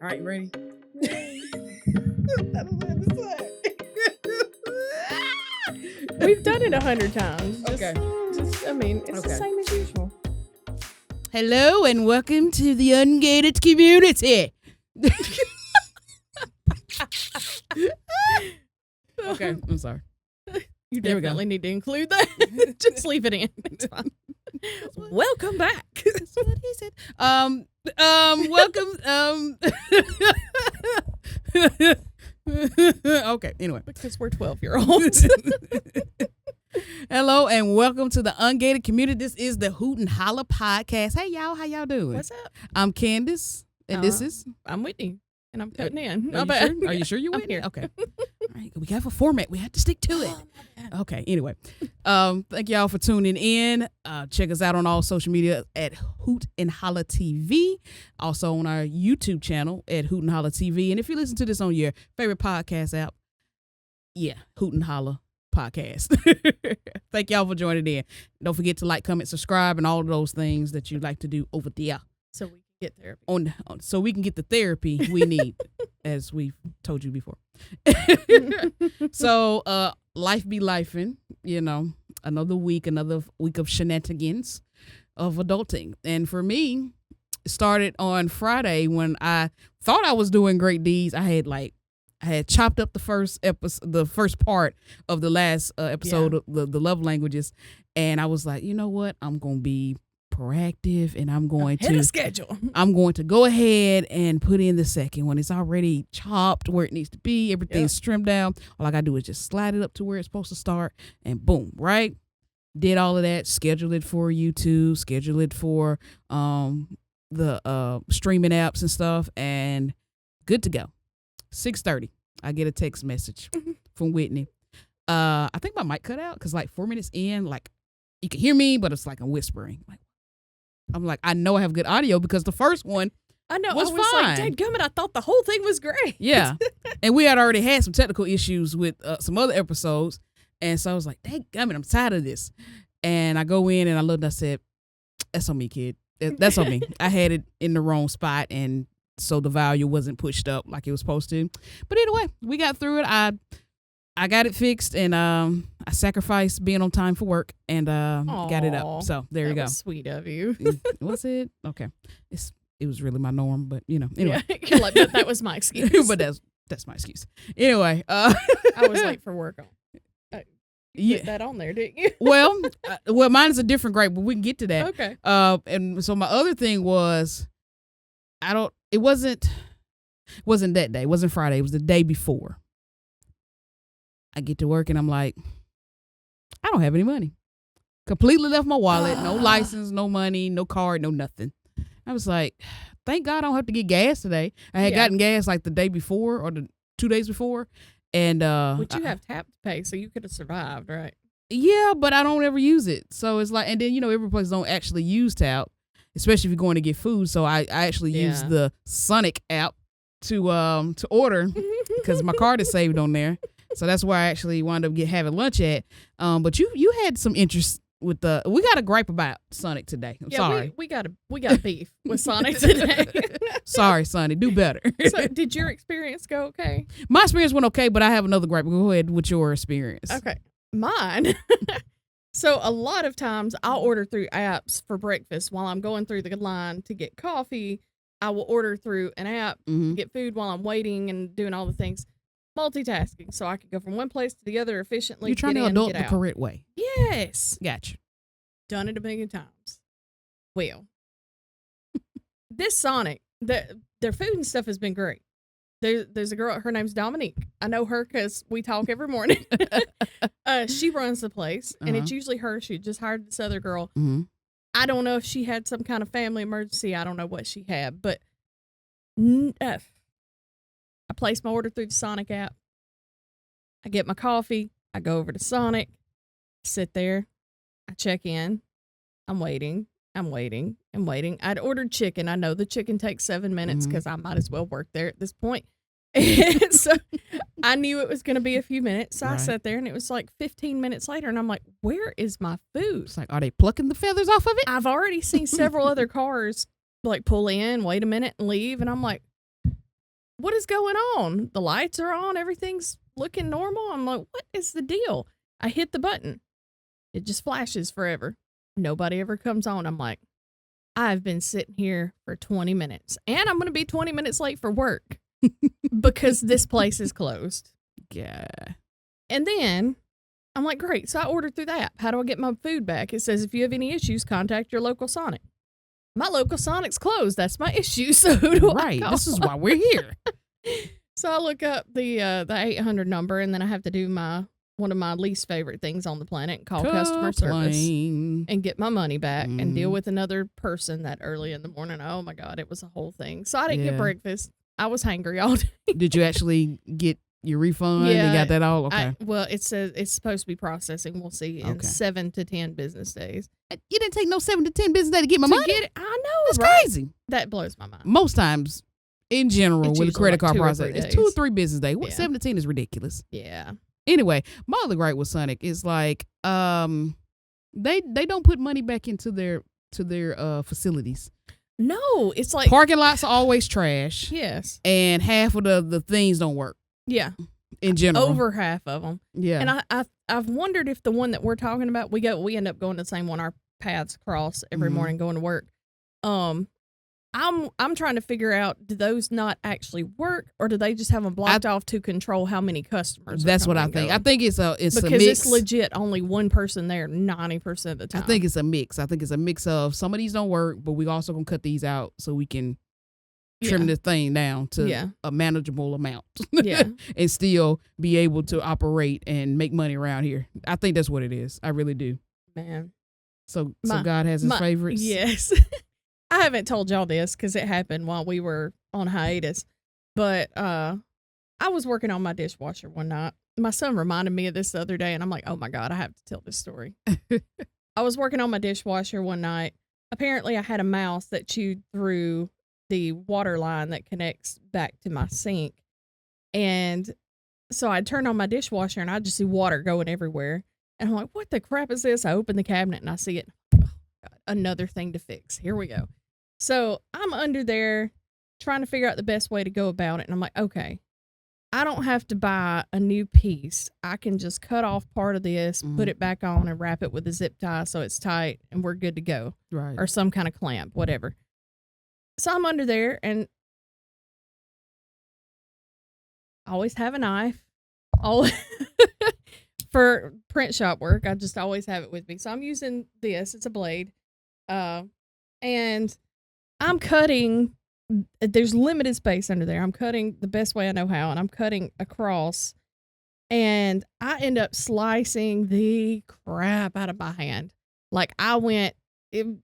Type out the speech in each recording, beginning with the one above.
All right, you ready? I don't know what to say. We've done it 100 times. Okay. I mean, it's the Okay. same as usual. Hello and welcome to the ungated community. Okay, I'm sorry. You There we go. definitely need to include that. Just leave it in. It's fine. Welcome back. That's what he said. Welcome. Okay, anyway. Because we're 12-year-olds. Hello and welcome to the ungated community. This is the Hoot and Holla podcast. Hey y'all, how y'all doing? What's up? I'm Candace and this is. I'm Whitney, and I'm cutting in. Are you sure? Are you sure you're I'm Whitney? here. Okay. All right. We have a format. We have to stick to it. Okay. Anyway, thank y'all for tuning in. Check us out on all social media at Hoot and Holla TV. Also on our YouTube channel at Hoot and Holla TV. And if you listen to this on your favorite podcast app, yeah, Hoot and Holla podcast. Thank y'all for joining in. Don't forget to like, comment, subscribe, and all of those things that you like to do over there. So we can get therapy. So we can get the therapy we need, as we've told you before. So life be lifing, you know, another week of shenanigans of adulting. And for me, it started on Friday when I thought I was doing great deeds. I had chopped up the first part of the last episode of the love languages, and I was like, you know what, I'm gonna be proactive, and I'm going to schedule. I'm going to go ahead and put in the second one. It's already chopped where it needs to be. Everything's trimmed down. All I gotta do is just slide it up to where it's supposed to start, and boom, right? Did all of that. Schedule it for YouTube. Schedule it for the streaming apps and stuff, and good to go. 6:30, I get a text message from Whitney. I think my mic cut out because like 4 minutes in, like you can hear me, but it's like I'm whispering. I'm like, I know I have good audio because the first one I know. was I was fine. like, dadgummit, I thought the whole thing was great. Yeah. And we had already had some technical issues with some other episodes. And so I was like, dadgummit, I'm tired of this. And I go in and I looked and I said, that's on me, kid. That's on me. I had it in the wrong spot, and so the volume wasn't pushed up like it was supposed to. But anyway, we got through it. I got it fixed, and I sacrificed being on time for work, and got it up. So there you go. That was sweet of you. Was it? Okay. It was really my norm, but you know. Anyway, Yeah, you're like, but that was my excuse. but that's my excuse. Anyway, I was late for work. You put that on there, didn't you? well, mine is a different grade, but we can get to that. Okay. And so my other thing was, it wasn't that day. It wasn't Friday. It was the day before. I get to work and I'm like, I don't have any money. Completely left my wallet. No license, no money, no card, no nothing. I was like, thank God I don't have to get gas today. I had gotten gas like the day before or the 2 days before. And But you have tap to pay, so you could have survived, right? yeah, but I don't ever use it. So it's like, and then, you know, every place don't actually use tap, especially if you're going to get food. So I actually use the Sonic app to order because my card is saved on there. So that's where I actually wound up having lunch at. But you had some interest with we got a gripe about Sonic today. I'm sorry. We got beef with Sonic today. Sorry, Sonny. Do better. So did your experience go okay? My experience went okay, but I have another gripe. Go ahead with your experience. Okay. Mine. So a lot of times I'll order through apps for breakfast while I'm going through the line to get coffee. I will order through an app, get food while I'm waiting and doing all the things. Multitasking, so I could go from one place to the other efficiently. You're trying to adult the correct way. Yes. Gotcha. Done it a million times. Well, this Sonic, their food and stuff has been great. There's a girl, her name's Dominique. I know her because we talk every morning. She runs the place, and it's usually her. She just hired this other girl. I don't know if she had some kind of family emergency. I don't know what she had, but I place my order through the Sonic app. I get my coffee. I go over to Sonic, sit there. I check in. I'm waiting. I'd ordered chicken. I know the chicken takes 7 minutes because I might as well work there at this point. And so I knew it was going to be a few minutes. So I sat there and it was like 15 minutes later. And I'm like, where is my food? It's like, are they plucking the feathers off of it? I've already seen several other cars like pull in, wait a minute and leave. And I'm like, what is going on? The lights are on. Everything's looking normal. I'm like, what is the deal? I hit the button. It just flashes forever. Nobody ever comes on. I'm like, I've been sitting here for 20 minutes and I'm going to be 20 minutes late for work because this place is closed. Yeah. And then I'm like, great. So I ordered through the app. How do I get my food back? It says, if you have any issues, contact your local Sonic. My local Sonic's closed. That's my issue. So who do I call? This is why we're here. So I look up the 800 number, and then I have to do one of my least favorite things on the planet, and call customer service and get my money back and deal with another person that early in the morning. Oh my God, it was a whole thing. So I didn't get breakfast. I was hangry all day. Did you actually get your refund? Yeah, you got that all? Okay. Well, it says it's supposed to be processing. We'll see in 7 to 10 business days. You didn't take no 7 to 10 business days to get my money? Get it. I know. That's right? crazy. That blows my mind. Most times, in general, with a credit card process, it's 2 or 3 business days. 7 to 10 is ridiculous. Yeah. Anyway, my other gripe with Sonic is like, they don't put money back into their facilities. No, it's like parking lots are always trash. Yes. And half of the things don't work. Yeah. In general. Over half of them. Yeah. And I've wondered if the one that we're talking about, we end up going to the same one. Our paths cross every morning going to work. I'm trying to figure out, do those not actually work, or do they just have them blocked off to control how many customers? That's what I think. I think it's a because a mix. It's legit only one person there 90% of the time. I think it's a mix. I think it's a mix of some of these don't work, but we also gonna cut these out so we can trim this thing down to a manageable amount. Yeah. And still be able to operate and make money around here. I think that's what it is. I really do. Man. So God has his favorites. Yes. I haven't told y'all this because it happened while we were on hiatus, but I was working on my dishwasher one night. My son reminded me of this the other day, and I'm like, oh my God, I have to tell this story. I was working on my dishwasher one night. Apparently, I had a mouse that chewed through the water line that connects back to my sink. And so I turned on my dishwasher, and I just see water going everywhere. And I'm like, what the crap is this? I open the cabinet, and I see it. Oh, God, another thing to fix. Here we go. So I'm under there trying to figure out the best way to go about it. And I'm like, okay, I don't have to buy a new piece. I can just cut off part of this, put it back on, and wrap it with a zip tie so it's tight and we're good to go. Right. Or some kind of clamp, whatever. So I'm under there, and I always have a knife. Always for print shop work, I just always have it with me. So I'm using this. It's a blade. And I'm cutting, there's limited space under there. I'm cutting the best way I know how, and I'm cutting across, and I end up slicing the crap out of my hand. Like I went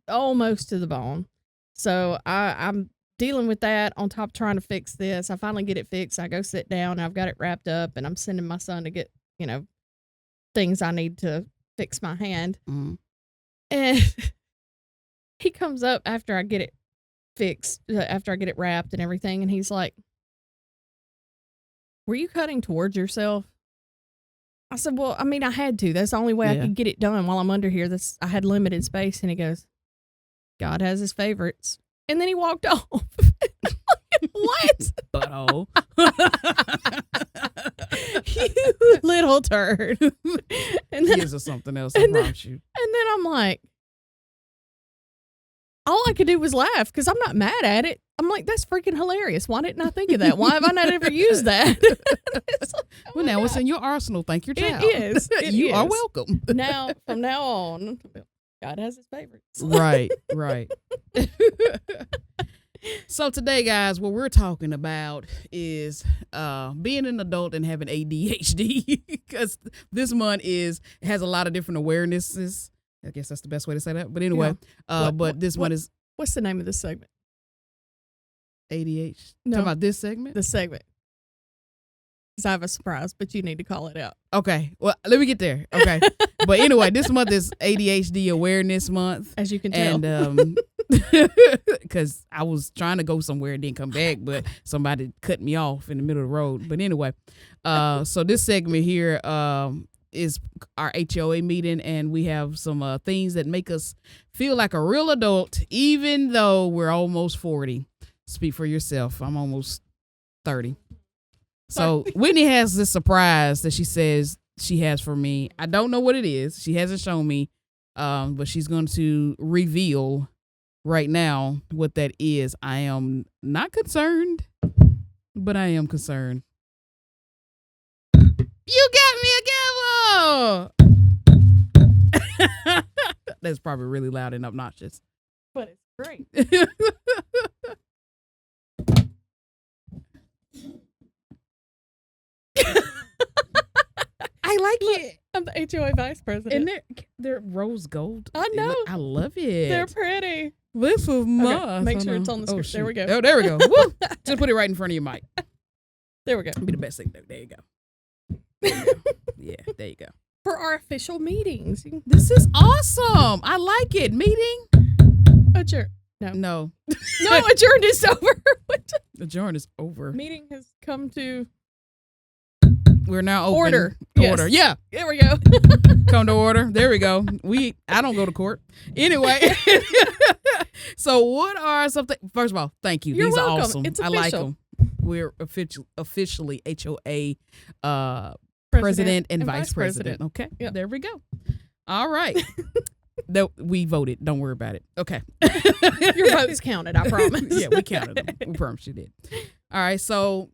almost to the bone. So I'm dealing with that on top of trying to fix this. I finally get it fixed. I go sit down, and I've got it wrapped up, and I'm sending my son to get, things I need to fix my hand. And he comes up after I get it fixed, after I get it wrapped and everything, and he's like, were you cutting towards yourself? I said, well, I mean, I had to. That's the only way I could get it done while I'm under here. I had limited space. And he goes, God has his favorites. And then he walked off. What? Butthole. You little turd. And then, Here's or something else, I promise you. And then I'm like, all I could do was laugh because I'm not mad at it. I'm like, that's freaking hilarious. Why didn't I think of that? Why have I not ever used that? Well, now it's in your arsenal. Thank your child. It is. You are welcome. Now, from now on, God has his favorites. Right. So today, guys, what we're talking about is being an adult and having ADHD, because this month has a lot of different awarenesses. I guess that's the best way to say that. But anyway, this one is... What's the name of this segment? ADHD. No. Talking about this segment? The segment. Because I have a surprise, but you need to call it out. Okay. Well, let me get there. Okay. But anyway, this month is ADHD Awareness Month. As you can tell. And because I was trying to go somewhere and didn't come back, but somebody cut me off in the middle of the road. But anyway, so this segment here is our HOA meeting, and we have some things that make us feel like a real adult, even though we're almost 40. Speak for yourself. I'm almost 30. So Whitney has this surprise that she says she has for me. I don't know what it is. She hasn't shown me, but she's going to reveal right now what that is. I am not concerned, but I am concerned. You got me a gavel! That's probably really loud and obnoxious. But it's great. I like it. I'm the HOA vice president. And they're rose gold. I know. I love it. They're pretty. This was my. Make sure it's on the screen. There we go. Oh, there we go. Woo. Just put it right in front of your mic. There we go. Be the best thing. There you go. There you go. Yeah, there you go. For our official meetings. This is awesome. I like it. Meeting. Adjourn. No. No. No, adjourned is over. Adjourn is over. Meeting has come to We're now open. order. Order. Yes. Yeah. There we go. Come to order. There we go. I don't go to court. Anyway. So what are something? First of all, thank you. You're These welcome. are awesome. It's I like official. them. We're officially HOA president and vice president. Okay. Yep. There we go. All right. We voted. Don't worry about it. Okay. Your vote's counted, I promise. Yeah, we counted them. We promise you did. All right. So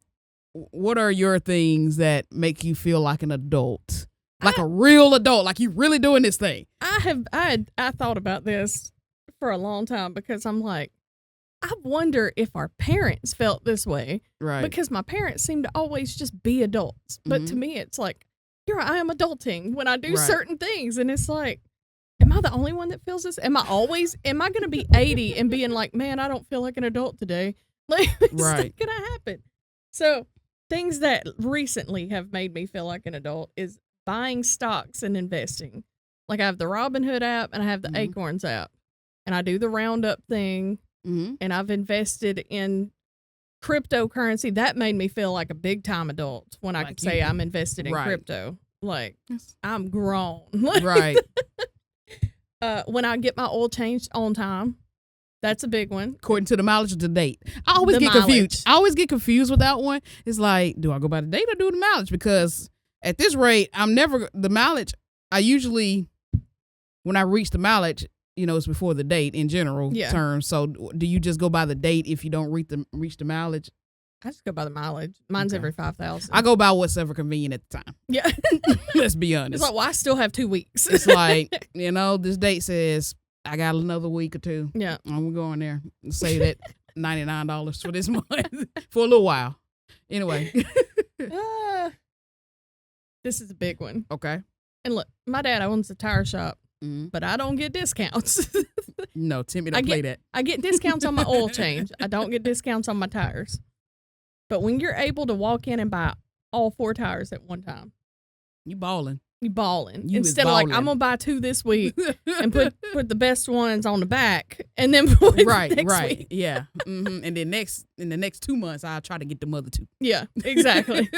what are your things that make you feel like an adult? Like a real adult, like you really doing this thing. I thought about this for a long time because I'm like, I wonder if our parents felt this way. Right. Because my parents seem to always just be adults. But to me, it's like, here I am adulting when I do certain things. And it's like, am I the only one that feels this? Am I going to be 80 and being like, man, I don't feel like an adult today? Like, it's not going to happen. So things that recently have made me feel like an adult is buying stocks and investing. Like I have the Robinhood app and I have the Acorns app. And I do the Roundup thing. And I've invested in cryptocurrency. That made me feel like a big time adult when I could say I'm invested in crypto. Like I'm grown. Right. When I get my oil changed on time, that's a big one. According to the mileage or the date. I always get confused. I always get confused with that one. It's like, do I go by the date or do the mileage? Because at this rate, the mileage, I usually, when I reach the mileage, it's before the date in general terms. So do you just go by the date if you don't reach the mileage? I just go by the mileage. Mine's every 5,000. I go by what's ever convenient at the time. Yeah. Let's be honest. It's like, well, I still have 2 weeks. It's like, this date says I got another week or two. Yeah. And we're going there and save that $99 for this month for a little while. Anyway. This is a big one. Okay. And look, my dad owns a tire shop. But I don't get discounts. No, Timmy don't play that. I get discounts on my oil change. I don't get discounts on my tires. But when you're able to walk in and buy all 4 tires at one time, you balling. Instead of like, I'm gonna buy 2 this week and put the best ones on the back, and then put next week. Yeah. And then in the next 2 months, I'll try to get the other 2. Yeah, exactly.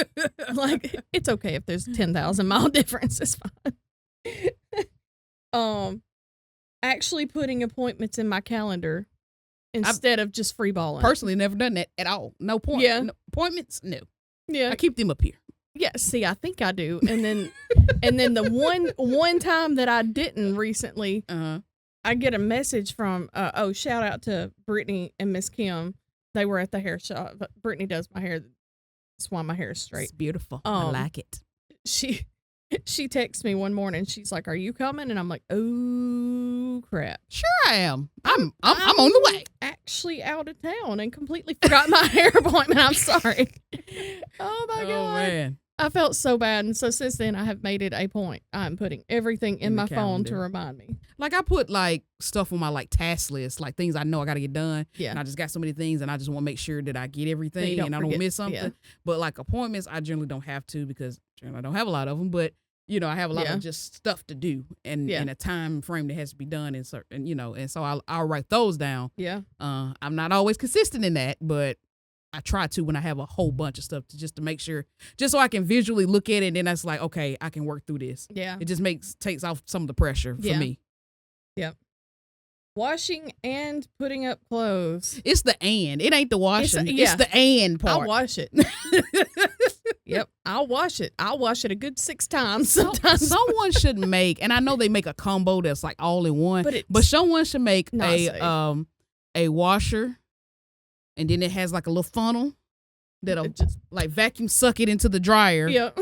Like it's okay if there's 10,000 mile difference. It's fine. Actually putting appointments in my calendar instead of just free balling. Personally, never done that at all. No point. Yeah. No, appointments, no. Yeah. I keep them up here. Yeah, see, I think I do. And then the one time that I didn't recently, I get a message from shout out to Brittany and Miss Kim. They were at the hair shop. Brittany does my hair. That's why my hair is straight. It's beautiful. I like it. She texts me one morning. She's like, "Are you coming?" And I'm like, "Oh crap!" Sure, I am. I'm on the way. Actually, out of town and completely forgot my hair appointment. I'm sorry. Oh my god, man. I felt so bad, and so since then I have made it a point. I'm putting everything in my phone to remind me. Like I put like stuff on my task list, like things I know I got to get done. Yeah, and I just got so many things, and I just want to make sure that I get everything and I don't miss something. Yeah. But like appointments, I generally don't have to because I don't have a lot of them. But I have a lot of just stuff to do and a time frame that has to be done and certain, and so I'll write those down. Yeah. I'm not always consistent in that, but I try to when I have a whole bunch of stuff to make sure, just so I can visually look at it and then that's like, okay, I can work through this. Yeah. It just takes off some of the pressure for me. Yep. Washing and putting up clothes. It's the and. It ain't the washing. yeah. It's the and part. I'll wash it. Yep, I'll wash it. I'll wash it a good 6 times sometimes. Someone should make, and I know they make a combo that's like all in one, but someone should make safe. A washer, and then it has like a little funnel that'll just like vacuum suck it into the dryer. Yep.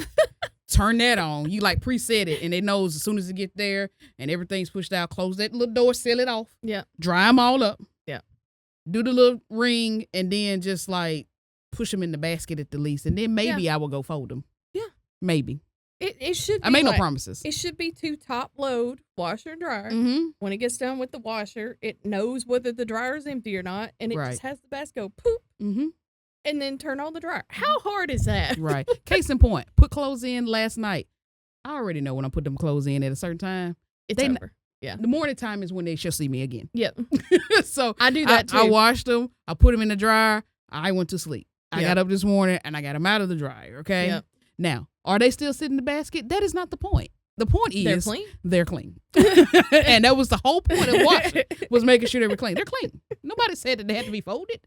Turn that on. You like preset it, and it knows as soon as it get there and everything's pushed out, close that little door, seal it off. Yeah. Dry them all up. Yeah. Do the little ring, and then just like push them in the basket at the least, and then maybe I will go fold them. Yeah. Maybe. It should be I make no promises. It should be 2 top load washer and dryer. Mm-hmm. When it gets done with the washer, it knows whether the dryer is empty or not, and it just has the basket go poop. Mm-hmm. And then turn on the dryer. How hard is that? Right. Case in point, put clothes in last night. I already know when I put them clothes in at a certain time. It's over. Yeah. The morning time is when they shall see me again. Yep. So I do that too. I washed them. I put them in the dryer. I went to sleep. I Yep. got up this morning and I got them out of the dryer. Okay. Yep. Now, are they still sitting in the basket? That is not the point. The point is they're clean. And that was the whole point of washing, was making sure they were clean. They're clean. Nobody said that they had to be folded.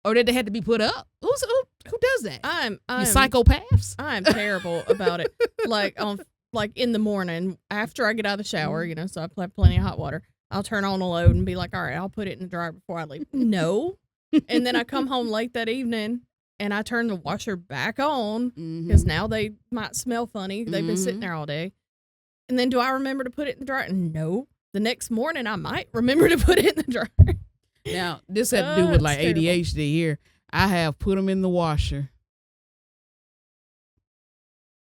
Or that they had to be put up. Who does that? I'm you psychopaths? I'm terrible about it. Like in the morning after I get out of the shower, so I have plenty of hot water. I'll turn on a load and be like, all right, I'll put it in the dryer before I leave. No. And then I come home late that evening and I turn the washer back on because now they might smell funny. They've been sitting there all day. And then do I remember to put it in the dryer? No. The next morning I might remember to put it in the dryer. Now, this had to do with like ADHD here. I have put them in the washer,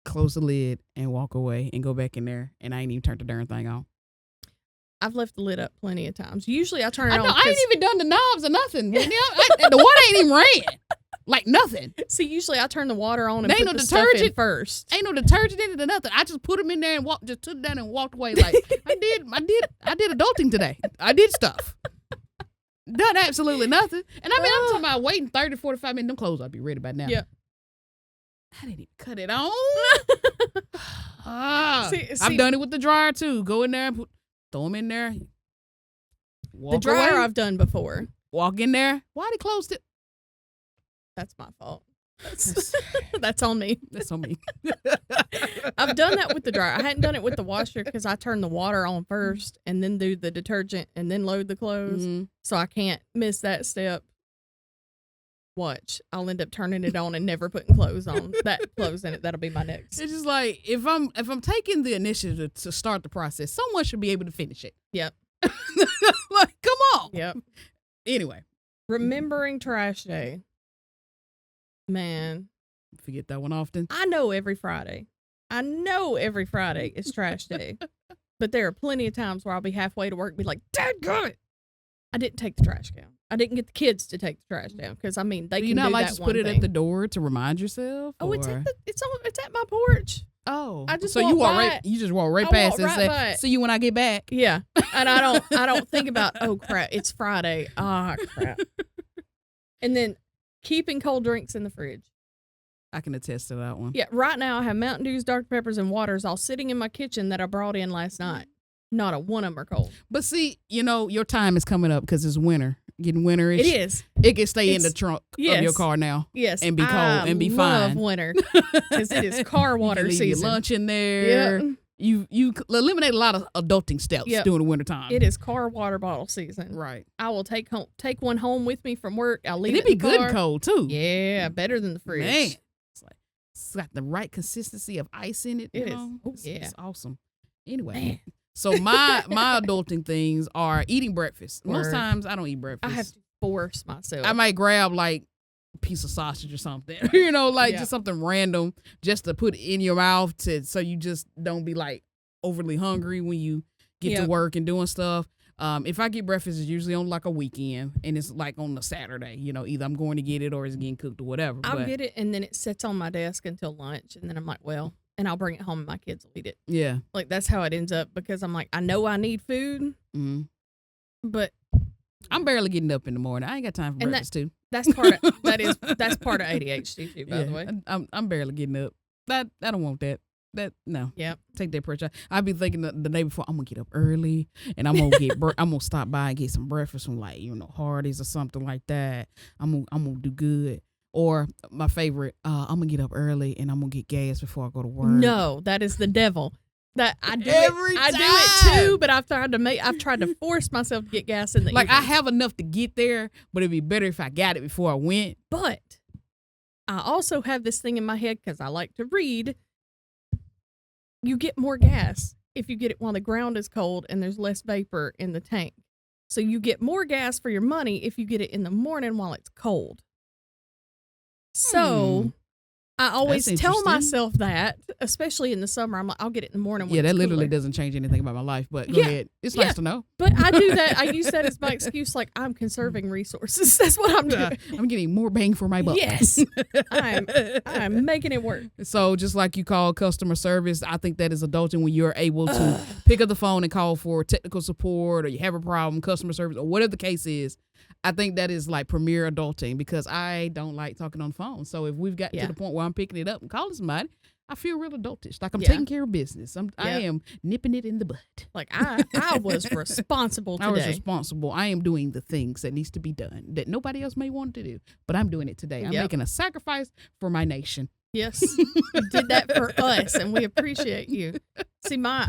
close the lid, and walk away and go back in there, and I ain't even turned the darn thing on. I've left the lid up plenty of times. Usually I turn it on. I ain't even done the knobs or nothing. The water ain't even ran. Like nothing. See, usually I turn the water on and ain't put no the detergent stuff in first. Ain't no detergent in it or nothing. I just put them in there and just took it down and walked away. Like I did adulting today. I did stuff. Done absolutely nothing. And I mean, I'm talking about waiting 30, 45 minutes. Them clothes I'll be ready by now. Yeah. I didn't even cut it on. See, I've done it with the dryer too. Go in there and throw them in there. The dryer away. I've done before. Walk in there. Why they closed it? That's my fault. That's on me. That's on me. I've done that with the dryer. I hadn't done it with the washer because I turn the water on first and then do the detergent and then load the clothes. Mm-hmm. So I can't miss that step. Watch. I'll end up turning it on and never putting clothes in it. That'll be my next. It's just like if I'm taking the initiative to start the process, someone should be able to finish it. Yep. Like, come on. Yep. Anyway. Remembering trash day. Man. Forget that one often. I know every Friday is trash day. But there are plenty of times where I'll be halfway to work and be like, dadgummit, I didn't take the trash down. I didn't get the kids to take the trash down because, I mean, they can do that one thing. You not like just put it at the door to remind yourself? Oh, it's at my porch. Oh. I just so you just walk right past it and say, see you when I get back. Yeah. And I don't think about, oh crap, it's Friday. Ah, crap. And then keeping cold drinks in the fridge. I can attest to that one. Yeah, right now I have Mountain Dews, Dr. Peppers, and waters all sitting in my kitchen that I brought in last night. Not a one of them are cold. But see, your time is coming up because it's winter. Getting winterish. It is. It can stay in the trunk of your car now. Yes. And be cold and be fine. I love winter because it is car water you season. Your lunch in there. Yep. You eliminate a lot of adulting steps during the wintertime. It is car water bottle season. Right. I will take one home with me from work. I'll leave it in the car. Good and cold too. Yeah, better than the fridge. Man. It's got the right consistency of ice in it. It is. Oh, it's awesome. Anyway. Man. So my adulting things are eating breakfast. Word. Most times I don't eat breakfast. I have to force myself. I might grab like a piece of sausage or something, just something random just to put in your mouth so you just don't be like overly hungry when you get to work and doing stuff. If I get breakfast, it's usually on like a weekend and it's like on a Saturday, either I'm going to get it or it's getting cooked or whatever. I'll get it and then it sits on my desk until lunch and then I'm like, well, and I'll bring it home and my kids will eat it. Yeah. Like that's how it ends up because I'm like, I know I need food, but I'm barely getting up in the morning. I ain't got time for breakfast too. That's part of that's part of ADHD too, by the way. I'm barely getting up. I don't want that. No. Yep. Take that pressure. I'd be thinking the day before, I'm gonna get up early and I'm gonna I'm gonna stop by and get some breakfast from like, Hardee's or something like that. I'm gonna do good. Or my favorite, I'm gonna get up early and I'm gonna get gas before I go to work. No, that is the devil. That I do Every it. I do time. it too, but I've tried to force myself to get gas in the Like I evening. have enough to get there, but it'd be better if I got it before I went. But I also have this thing in my head because I like to read. You get more gas if you get it while the ground is cold and there's less vapor in the tank. So you get more gas for your money if you get it in the morning while it's cold. So I always That's tell interesting. myself that, especially in the summer. I'm like, I'll get it in the morning. When Yeah, that it's literally cooler. doesn't change anything about my life, but go Yeah. ahead. It's Yeah. nice to know. But I do that. I use that as my excuse. Like, I'm conserving resources. That's what I'm doing. I'm getting more bang for my buck. Yes, I'm making it work. So just like you call customer service, I think that is adulting when you're able to pick up the phone and call for technical support, or you have a problem, customer service, or whatever the case is. I think that is like premier adulting because I don't like talking on the phone. So if we've got to the point where I'm picking it up and calling somebody, I feel real adultish. Like I'm taking care of business. I am nipping it in the bud. Like I was responsible today. I was responsible. I am doing the things that needs to be done that nobody else may want to do, but I'm doing it today. I'm making a sacrifice for my nation. Yes, you did that for us, and we appreciate you. See, my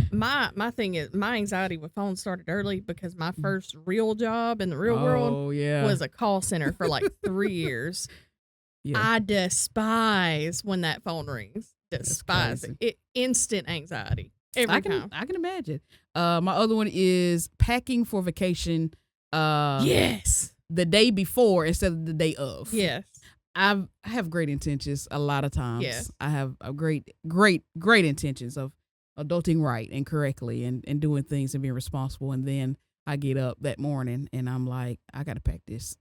thing is my anxiety with phones started early because my first real job in the real world was a call center for like 3 years. Yeah. I despise when that phone rings. Despise it. Instant anxiety every time. I can imagine. My other one is packing for vacation. Yes, the day before instead of the day of. Yes. I have great intentions a lot of times. Yeah. I have a great intentions of adulting right and correctly and doing things and being responsible. And then I get up that morning and I'm like, I got to pack this.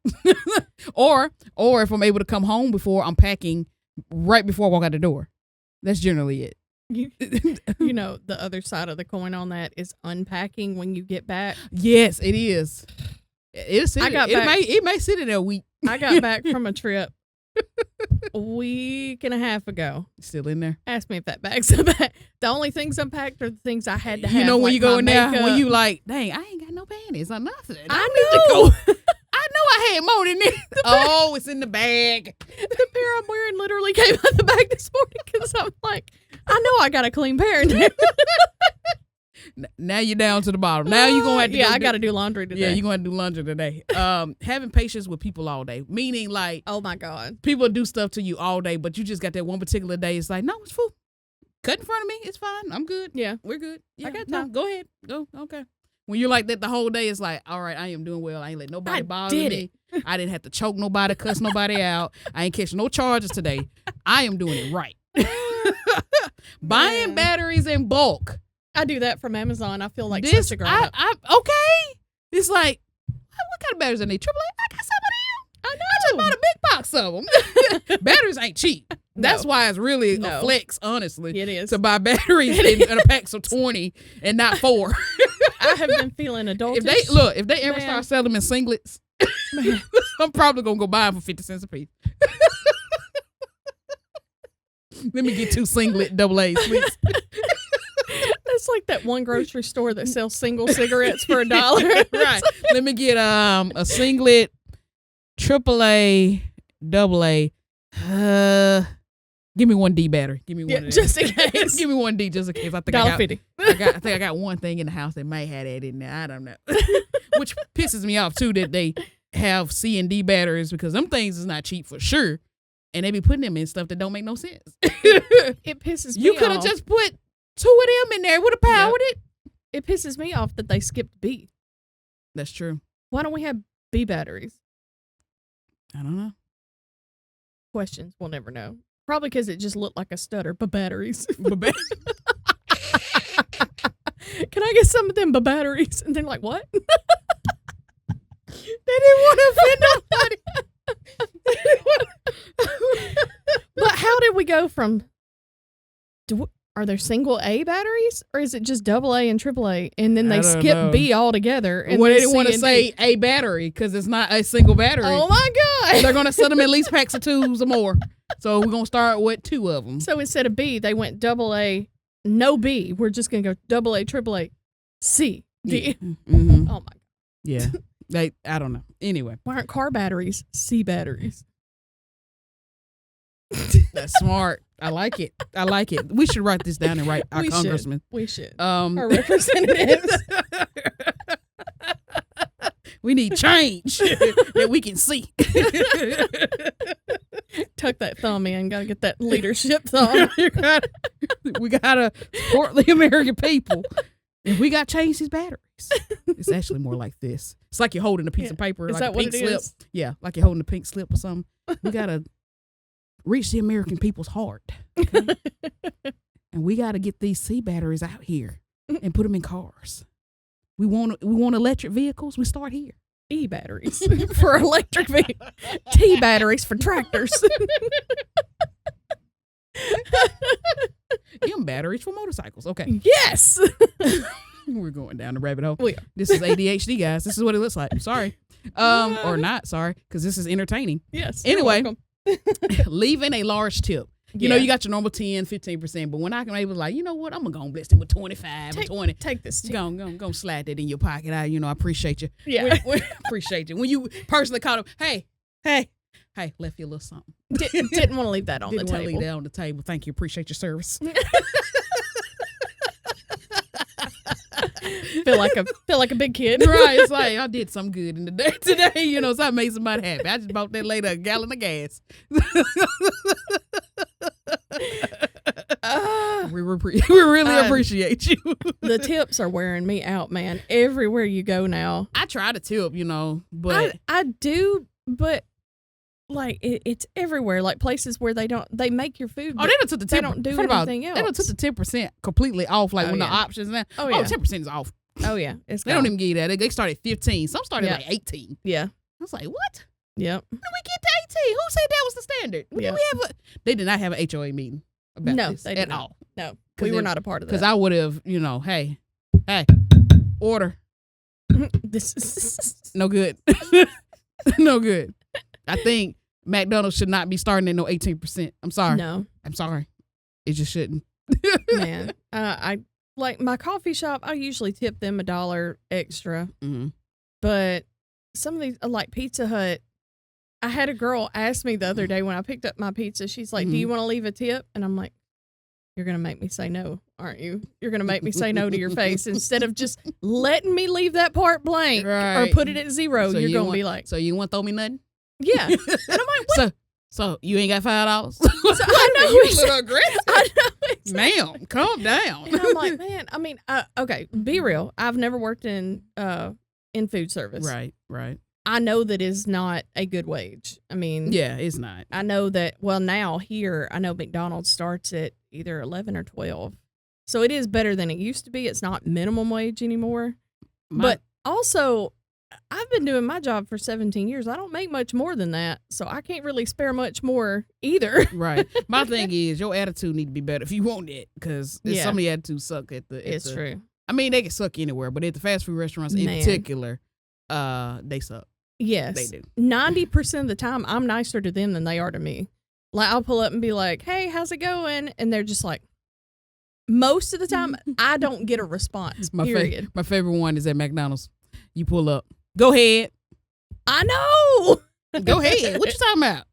or if I'm able to come home before I'm packing right before I walk out the door. That's generally it. You know, the other side of the coin on that is unpacking when you get back. Yes, it is. It may sit in there a week. I got back from a trip a week and a half ago. Still in there. Ask me if that bag's unpacked. The only things unpacked are the things I had to have. You know, when like you go in there, makeup. when you like, dang, I ain't got no panties or nothing. I need to know. go. I know I had more than this. Oh, it's in the bag. The pair I'm wearing literally came out the bag this morning because I'm like, I know I got a clean pair in there. Now you're down to the bottom. Now you're gonna have to. I got to do laundry today. Yeah, you're gonna do laundry today. Having patience with people all day, meaning like, oh my god, people do stuff to you all day, but you just got that one particular day. It's like, no, it's full. Cut in front of me. It's fine. I'm good. Yeah, we're good. Yeah, I got no, time. go ahead. Go. Okay. When you're like that the whole day, it's like, all right, I am doing well. I ain't let nobody bother me. I didn't have to choke nobody, cuss nobody out. I ain't catching no charges today. I am doing it right. Buying batteries in bulk. I do that from Amazon. I feel like such a grown up. Okay. It's like, what kind of batteries I need? AAA? I got some of them. I know. I just bought a big box of them. Batteries ain't cheap. That's why it's really a flex, honestly. It is. To buy batteries in a pack of 20 and not 4. I have been feeling adultish. If they ever start selling them in singlets, I'm probably going to go buy them for 50 cents a piece. Let me get 2 singlet AA's, please. It's like that one grocery store that sells single cigarettes for $1. Right. Let me get a singlet, AAA, AA. Give me 1 D battery. Give me one of them. Just in case. Give me 1 D just in case. I think $1.50. I think I got one thing in the house that may have that in there. I don't know. Which pisses me off too that they have C and D batteries because them things is not cheap for sure. And they be putting them in stuff that don't make no sense. It pisses me off. You could have just put 2 of them in there. It would have powered it. It pisses me off that they skipped B. That's true. Why don't we have B batteries? I don't know. Questions. We'll never know. Probably because it just looked like a stutter. But batteries. Can I get some of them batteries? And they're like, what? They didn't want to offend nobody. But how did we go from... Are there single A batteries? Or is it just AA and AAA? And then they skip B altogether. And well, they didn't want to say a battery because it's not a single battery. Oh, my God. They're going to sell them at least packs of 2s or more. So we're going to start with 2 of them. So instead of B, they went AA no B. We're just gonna go double A, triple A, C, D. Yeah. Mm-hmm. Oh my God. Yeah. I don't know. Anyway. Why aren't car batteries C batteries? That's smart. I like it. We should write this down and write our congressman. We should. Our representatives. We need change that we can see. Tuck that thumb in. Gotta get that leadership thumb. We gotta support the American people. And we got to change these batteries. It's actually more like this. It's like you're holding a piece of paper, Is like that a pink what it slip. is? Yeah, like you're holding a pink slip or something. We got to reach the American people's heart. Okay? And we got to get these C batteries out here and put them in cars. We want electric vehicles. We start here. E batteries for electric vehicles. T batteries for tractors. M batteries for motorcycles. Okay. Yes. We're going down the rabbit hole. We are. This is ADHD, guys. This is what it looks like. Sorry. Or not, sorry, because this is entertaining. Yes. Anyway, leaving a large tip. You know, Yeah. you got your normal 10, 15%, but when I can able like, you know what, I'm going to bless it with 25 or 20. Take this tip. Go slide that in your pocket. I appreciate you. Yeah. We appreciate you. When you personally called him, hey, left you a little something. Didn't want to leave that on Didn't the want to table. leave that on the table. Thank you. Appreciate your service. feel like a big kid. Right. It's like I did some good in the day today, you know, so I made somebody happy. I just bought that lady a gallon of gas. We really appreciate you. The tips are wearing me out, man. Everywhere you go now. I try to tip, you know, but I do, but like it's everywhere. Like places where they make your food. they done took the 10%. They don't do anything else. They done took the 10% completely off, like Oh, when the yeah. options now. Oh, yeah. 10% is off. Oh yeah, it's They don't even give you that. They start at 15. Some started Yeah. like 18. Yeah. I was like, what? Yep. When did we get to 18? Who said that was the standard? Yeah. They did not have an HOA meeting about No, this they did at not. all. No, 'Cause we were it- not a part of Because that. I would have, you know, hey, order. This is No good. No good. I think McDonald's should not be starting at no 18%. I'm sorry. no, I'm sorry. It just shouldn't. man. I like my coffee shop. I usually tip them $1 extra, Mm-hmm. but some of these, like Pizza Hut. I had a girl ask me the other day when I picked up my pizza. She's like, "Do you want to leave a tip?" And I'm like, "You're gonna make me say no, aren't you? You're gonna make me say no to your face instead of just letting me leave that part blank Right. or put it at 0. So you're you gonna want- be like, So you want to throw me nothing? yeah." And I'm like, "What?" So you ain't got $5? So I know You a exactly- little aggressive. I know exactly. Ma'am, calm down. And I'm like, man, I mean, okay, be real. I've never worked in food service. Right. I know that is not a good wage. I mean, Yeah, it's not. I know that, well, now here, I know McDonald's starts at either 11 or 12. So it is better than it used to be. It's not minimum wage anymore. But also, I've been doing my job for 17 years. I don't make much more than that. So I can't really spare much more either. Right. My thing is your attitude need to be better if you want it, because Yeah. some of the attitudes suck at the. It's true. I mean, they can suck anywhere, but at the fast food restaurants in Man. particular, they suck. Yes. They do. 90% of the time, I'm nicer to them than they are to me. Like, I'll pull up and be like, "Hey, how's it going?" And they're just like, most of the time, I don't get a response, period. My favorite one is at McDonald's. You pull up. Go ahead. I know. Go ahead. What you talking about?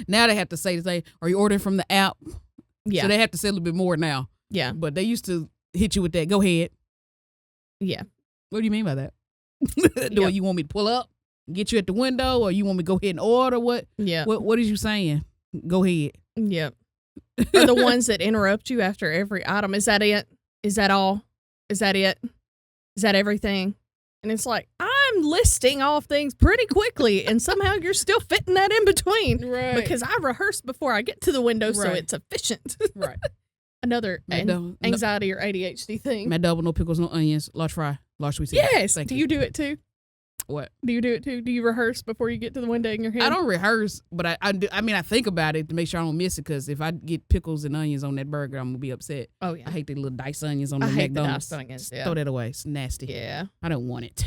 Now they have to say, are you ordering from the app? Yeah. So they have to say a little bit more now. Yeah. But they used to hit you with that. Go ahead. Yeah. What do you mean by that? Do Yep. you want me to pull up, get you at the window, or you want me to go ahead and order? What? Yeah. What is you saying? Go ahead. Yep. Or the ones that interrupt you after every item. Is that it? Is that all? Is that it? Is that everything? And it's like, I'm listing off things pretty quickly, and somehow you're still fitting that in between. Right. Because I rehearse before I get to the window, so Right. it's efficient. Right. Another anxiety or ADHD thing. Mad double, no pickles, no onions, large fry, large sweet tea. Yes. Thank Do you do it too? What? Do you do it too? Do you rehearse before you get to the window in your head? I don't rehearse, but I do. I mean, I think about it to make sure I don't miss it, because if I get pickles and onions on that burger, I'm gonna be upset. Oh yeah. I hate the little diced onions on I the hate the McDonald's. diced onions, yeah. Throw that away. It's nasty. Yeah. I don't want it.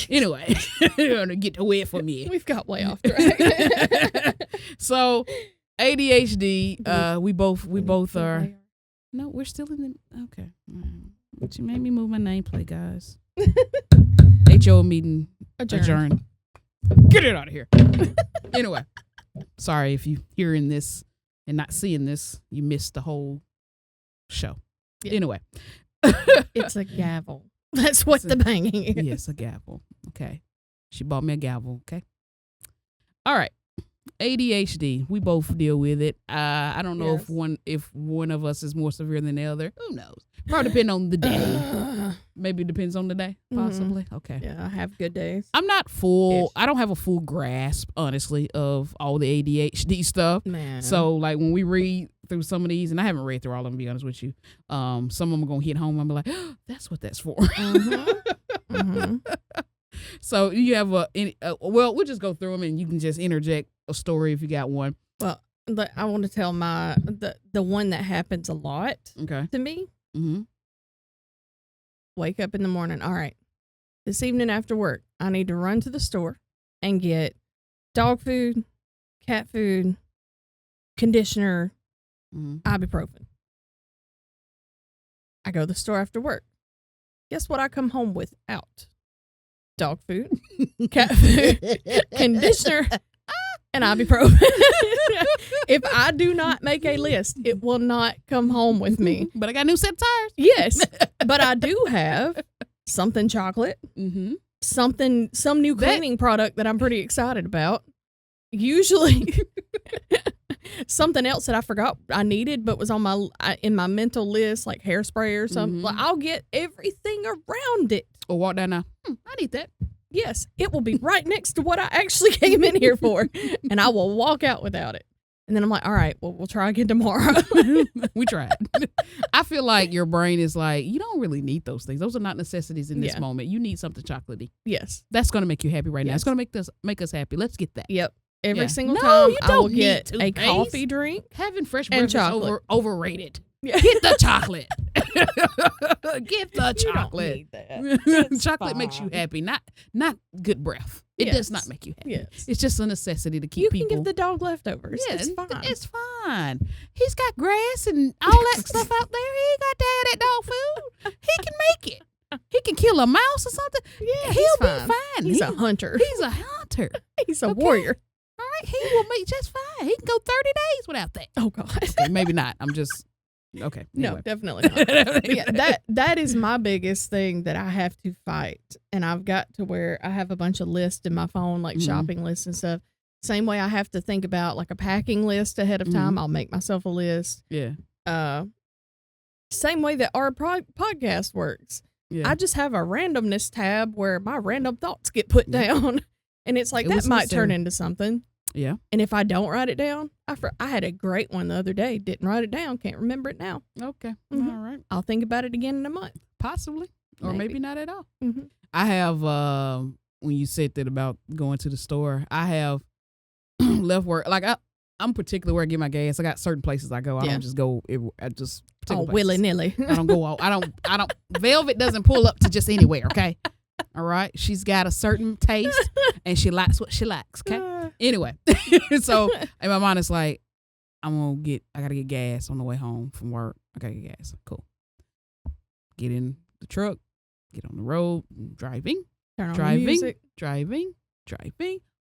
Anyway, you're gonna get away from me. We've got way off track. So ADHD. We both are. No, we're still in the. Okay. But you made me move my nameplate, guys. HO meeting adjourned. Get it out of here. Anyway, sorry if you hearing this and not seeing this, you missed the whole show. Yeah. Anyway. It's a gavel. That's what the banging is. Yes, a gavel. Okay. She bought me a gavel. Okay. All right. ADHD. We both deal with it. I don't know if one of us is more severe than the other. Who knows? Probably depend on the day. Maybe it depends on the day. Possibly. Mm-hmm. Okay. Yeah, I have good days. I'm not full. I don't have a full grasp, honestly, of all the ADHD stuff. Man. So like when we read through some of these, and I haven't read through all of them, to be honest with you. Some of them are gonna hit home. I'm like, oh, that's what that's for. Mm-hmm. Mm-hmm. So you have well, we'll just go through them, and you can just interject a story if you got one. Well, I want to tell the one that happens a lot. Okay. To me. Mm-hmm. Wake up in the morning. All right. This evening after work, I need to run to the store and get dog food, cat food, conditioner, ibuprofen. I go to the store after work. Guess what I come home without? Dog food, cat food, conditioner, and ibuprofen. If I do not make a list, it will not come home with me. But I got a new set of tires. Yes, but I do have something chocolate, some new cleaning product that I'm pretty excited about. Usually, something else that I forgot I needed, but was on in my mental list, like hairspray or something. Like, I'll get everything around it. Or walk down now. I need that. Yes, it will be right next to what I actually came in here for, and I will walk out without it. And then I'm like, all right, well, we'll try again tomorrow. We tried. I feel like your brain is like, you don't really need those things. Those are not necessities in this moment. You need something chocolatey. Yes. That's going to make you happy right now. It's going to make us happy. Let's get that. Yep. Every single time I will get a toothpaste. coffee drink. Having fresh breakfast is overrated. Yeah. Get the chocolate. Get the chocolate. You don't need that. Chocolate makes you happy, not good breath. It does not make you happy. Yes. It's just a necessity to keep you people. You can give the dog leftovers. Yeah, it's fine. It's fine. He's got grass and all that stuff out there. He ain't got to have that dog food. He can make it. He can kill a mouse or something. Yeah, he'll be fine. He's a hunter. He's a hunter. He's a warrior. All right, he will be just fine. He can go 30 days without that. Oh God. Okay, maybe not. I'm just okay. Anyway. No, definitely not. Yeah, that is my biggest thing that I have to fight, and I've got to where I have a bunch of lists in my phone, like shopping lists and stuff. Same way I have to think about like a packing list ahead of time. I'll make myself a list. Yeah. Same way that our podcast works. Yeah. I just have a randomness tab where my random thoughts get put down. And it's like, that might turn into something. Yeah. And if I don't write it down, I had a great one the other day. Didn't write it down. Can't remember it now. Okay. All right. I'll think about it again in a month. Possibly. Or maybe not at all. Mm-hmm. I have, when you said that about going to the store, I have left work. Like, I'm particular where I get my gas. I got certain places I go. I don't just go. I just willy nilly. I don't go out. I don't. Velvet doesn't pull up to just anywhere. Okay. All right. She's got a certain taste and she likes what she likes. Okay. Anyway, so in my mind, it's like, I got to get gas on the way home from work. I got to get gas. Cool. Get in the truck, get on the road, driving,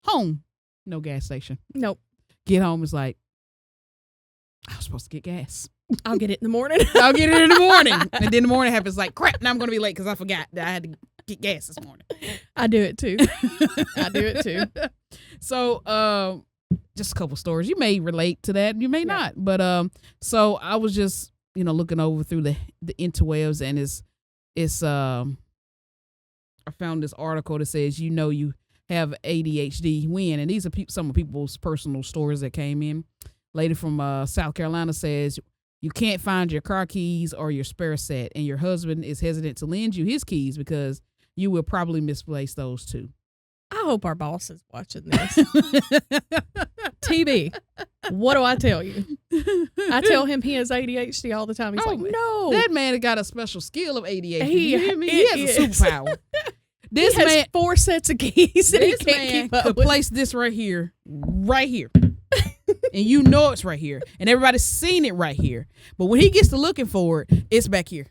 home. No gas station. Nope. Get home. It's like, I was supposed to get gas. I'll get it in the morning. I'll get it in the morning. And then the morning happens like, crap, now I'm going to be late because I forgot that I had to get gas this morning. I do it too. So, just a couple stories. You may relate to that. You may not. But, so I was just, looking over through the interwebs, and it's I found this article that says, you have ADHD when, and these are some of people's personal stories that came in. Lady from South Carolina says, you can't find your car keys or your spare set, and your husband is hesitant to lend you his keys because you will probably misplace those too. I hope our boss is watching this. TB, what do I tell you? I tell him he has ADHD all the time. He's like, no. That man got a special skill of ADHD. He has a superpower. This man has 4 sets of keys and he can't keep up could place this right here. and you know it's right here, and everybody's seen it right here. But when he gets to looking for it, it's back here.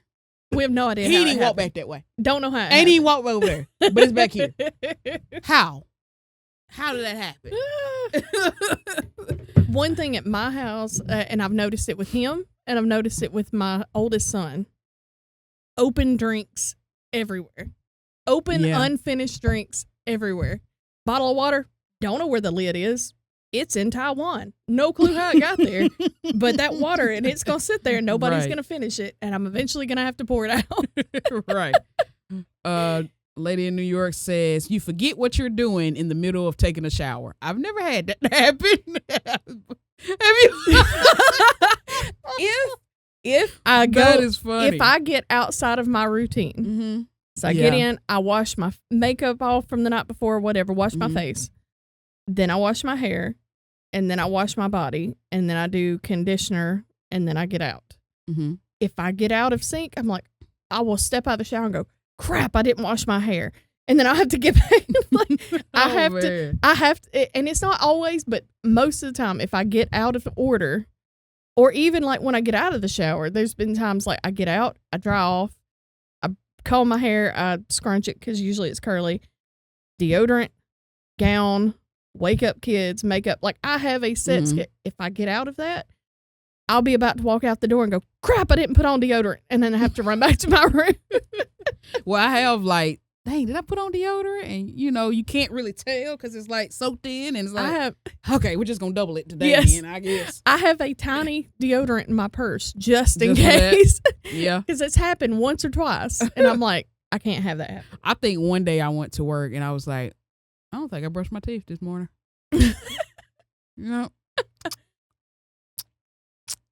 We have no idea. He how didn't it walk back happened. that way. Don't know how. It Ain't even walk over there, but it's back here. How? How did that happen? One thing at my house, and I've noticed it with him, and I've noticed it with my oldest son. Open drinks everywhere. Open unfinished drinks everywhere. Bottle of water. Don't know where the lid is. It's in Taiwan. No clue how it got there. But that water, and it's going to sit there, and nobody's going to finish it, and I'm eventually going to have to pour it out. Right. Lady in New York says, you forget what you're doing in the middle of taking a shower. I've never had that happen. Have you? If I go, that is funny. If I get outside of my routine, so I get in, I wash my makeup off from the night before, whatever, wash my face. Then I wash my hair, and then I wash my body, and then I do conditioner, and then I get out. If I get out of sync, I'm like, I will step out of the shower and go, crap, I didn't wash my hair. And then I have to get back. I have to, and it's not always, but most of the time, if I get out of order, or even like when I get out of the shower, there's been times like I get out, I dry off, I comb my hair, I scrunch it because usually it's curly, deodorant, gown, wake up kids, makeup. Like I have a set schedule. If I get out of that, I'll be about to walk out the door and go, crap, I didn't put on deodorant. And then I have to run back to my room. Well, I have like, dang, did I put on deodorant? And you can't really tell because it's like soaked in, and it's like, okay, we're just gonna double it today. Yes. I guess I have a tiny deodorant in my purse just in case. Yeah, because it's happened once or twice, and I'm like, I can't have that happen. I think one day I went to work and I was like, I don't think I brushed my teeth this morning.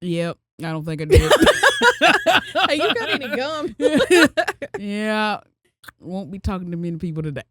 Yep, I don't think I did. Hey, you got any gum? Yeah. Won't be talking to many people today.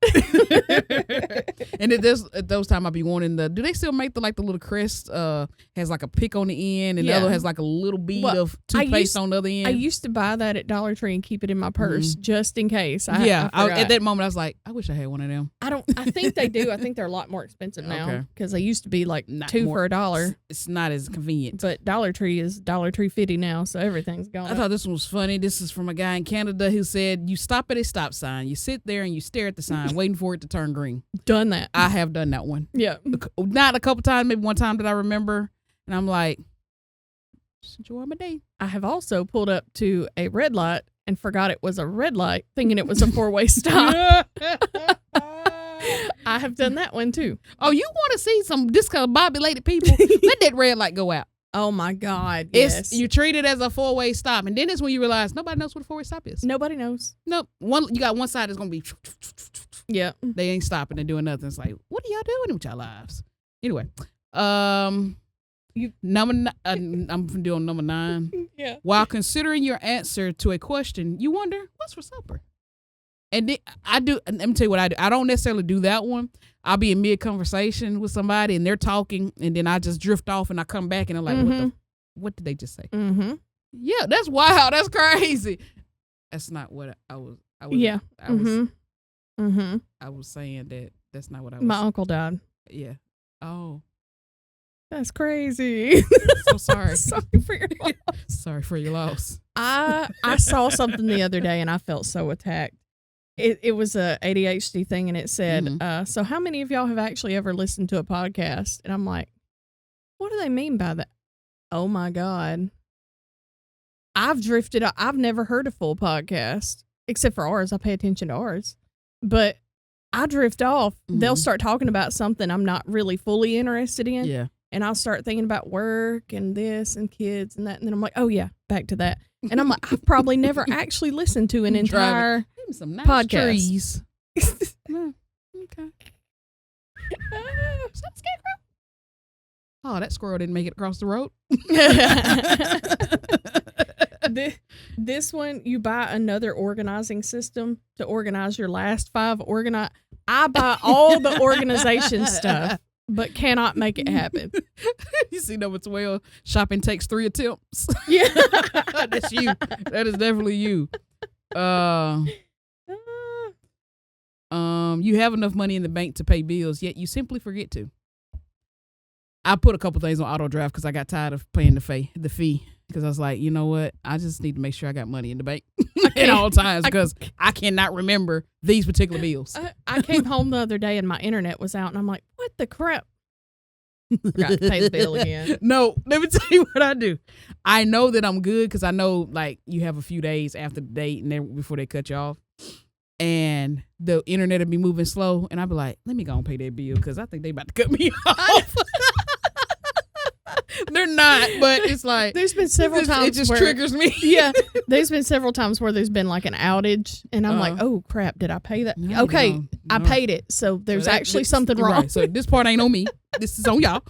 And at those times I'll be wanting do they still make the little crest has like a pick on the end, and the other has like a little bead of toothpaste on the other end? I used to buy that at Dollar Tree and keep it in my purse just in case. I at that moment I was like, I wish I had one of them. I think they do. I think they're a lot more expensive now because they used to be like $2 for $1. It's not as convenient. But Dollar Tree is $1.50 now, so everything's gone. I thought this one was funny. This is from a guy in Canada who said, you stop at a stop sign, you sit there and you stare at the sign waiting for it to turn green. Done that. I have done that one. Yeah. Not a couple times, maybe one time that I remember, and I'm like, just enjoy my day. I have also pulled up to a red light and forgot it was a red light, thinking it was a 4-way stop. I have done that one too. Oh, you want to see some discombobulated people? Let that red light go out. Oh my God! Yes, you treat it as a 4-way stop, and then it's when you realize nobody knows what a 4-way stop is. Nobody knows. Nope. You got one side that's gonna be. Yeah. They ain't stopping and doing nothing. It's like, what are y'all doing with y'all lives? Anyway, I'm doing number 9. Yeah. While considering your answer to a question, you wonder what's for supper. And then let me tell you what I do. I don't necessarily do that one. I'll be in mid-conversation with somebody and they're talking, and then I just drift off and I come back and I'm like, what did they just say? Yeah, that's wild. That's crazy. That's not what I was. I was saying that's not what I was. My uncle died. Yeah. Oh. That's crazy. So sorry. Sorry for your loss. Sorry for your loss. I saw something the other day and I felt so attacked. It was a ADHD thing, and it said, so how many of y'all have actually ever listened to a podcast? And I'm like, what do they mean by that? Oh my God. I've drifted. I've never heard a full podcast, except for ours. I pay attention to ours. But I drift off. They'll start talking about something I'm not really fully interested in. Yeah. And I'll start thinking about work and this and kids and that. And then I'm like, oh yeah, back to that. And I'm like, I've probably never actually listened to an entire some nice podcast. Trees. Okay. Is that a scarecrow? Oh, that squirrel didn't make it across the road. This one, you buy another organizing system to organize your last 5 I buy all the organization stuff, but cannot make it happen. You see number 12, shopping takes 3 attempts. Yeah. That's you. That is definitely you. You have enough money in the bank to pay bills, yet you simply forget to. I put a couple things on auto draft because I got tired of paying the fee. Because I was like, you know what? I just need to make sure I got money in the bank at all times because I cannot remember these particular bills. I came home the other day and my internet was out, and I'm like, what the crap? Forgot to pay the bill again. No, let me tell you what I do. I know that I'm good because I know, like, you have a few days after the date and then before they cut you off. And the internet will be moving slow. And I'll be like, let me go and pay that bill because I think they about to cut me off. They're not, but it's like there's been several times it just triggers me. Yeah, there's been several times where there's been like an outage, and I'm like, oh crap, did I pay that? No, okay, no. I paid it, so there's actually something wrong. Right, so this part ain't on me. This is on y'all.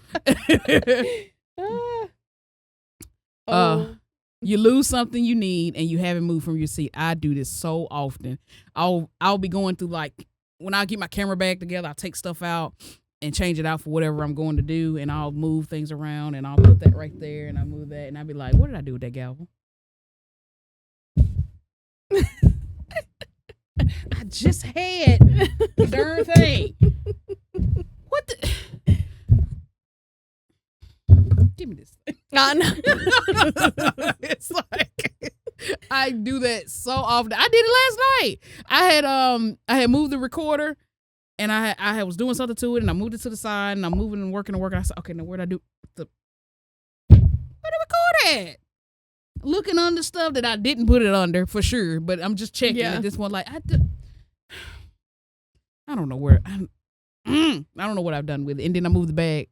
You lose something you need and you haven't moved from your seat. I do this so often. I'll be going through, like, when I get my camera bag together, I'll take stuff out and change it out for whatever I'm going to do, and I'll move things around, and I'll put that right there, and I move that, and I'll be like, what did I do with that gavel? I just had the darn thing. What the? Give me this thing. I know. It's like I do that so often. I did it last night. I had moved the recorder, and I was doing something to it, and I moved it to the side, and I'm moving and working. I said, okay, now where'd I do where the recorder at? Looking under stuff that I didn't put it under for sure, but I'm just checking at this one. Like I don't know where I don't know what I've done with it, and then I moved the bag.